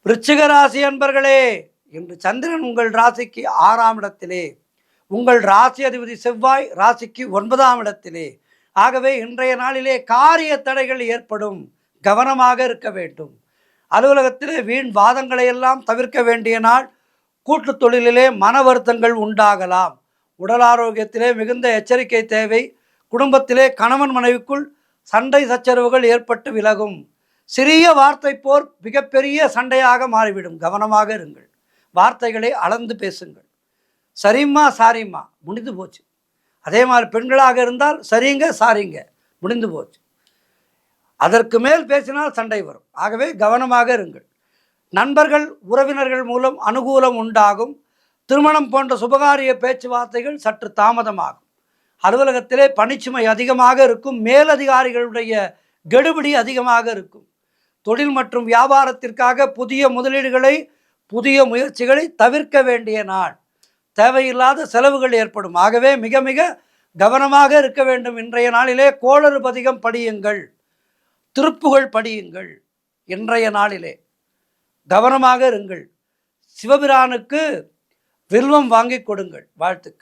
விருச்சிக ராசி அன்பர்களே, இன்று சந்திரன் உங்கள் ராசிக்கு 6ஆம் இடத்திலே, உங்கள் ராசி அதிபதி செவ்வாய் ராசிக்கு 9ஆம் இடத்திலே. ஆகவே இன்றைய நாளிலே காரிய தடைகள் ஏற்படும், கவனமாக இருக்க வேண்டும். அலுவலகத்திலே வீண் வாதங்களை எல்லாம் தவிர்க்க வேண்டிய நாள். கூட்டு தொழிலிலே மன வருத்தங்கள் உண்டாகலாம். உடல் ஆரோக்கியத்திலே மிகுந்த எச்சரிக்கை தேவை. குடும்பத்திலே கணவன் மனைவிக்குள் சண்டை சச்சரவுகள் ஏற்பட்டு விலகும். சிறிய வார்த்தை போர் மிகப்பெரிய சண்டையாக மாறிவிடும். கவனமாக இருங்கள். வார்த்தைகளை அளந்து பேசுங்கள். சரிம்மா சாரிம்மா முடிந்து போச்சு. அதே மாதிரி பெண்களாக இருந்தால் சரிங்க சாரிங்க முடிந்து போச்சு. அதற்கு மேல் பேசினால் சண்டை வரும். ஆகவே கவனமாக இருங்கள். நண்பர்கள் உறவினர்கள் மூலம் அனுகூலம் உண்டாகும். திருமணம் போன்ற சுபகாரிய பேச்சுவார்த்தைகள் சற்று தாமதமாகும். அலுவலகத்திலே பணிச்சுமை அதிகமாக இருக்கும். மேலதிகாரிகளுடைய கெடுபிடி அதிகமாக இருக்கும். தொழில் மற்றும் வியாபாரத்திற்காக புதிய முதலீடுகளை புதிய முயற்சிகளை தவிர்க்க வேண்டிய நாள். தேவையில்லாத செலவுகள் ஏற்படும். ஆகவே மிக மிக கவனமாக இருக்க வேண்டும். இன்றைய நாளிலே கோளறு பதிகம் படியுங்கள், திருப்புகள் படியுங்கள். இன்றைய நாளிலே கவனமாக இருங்கள். சிவபிரானுக்கு வில்வம் வாங்கி கொடுங்கள். வாழ்த்துக்கள்.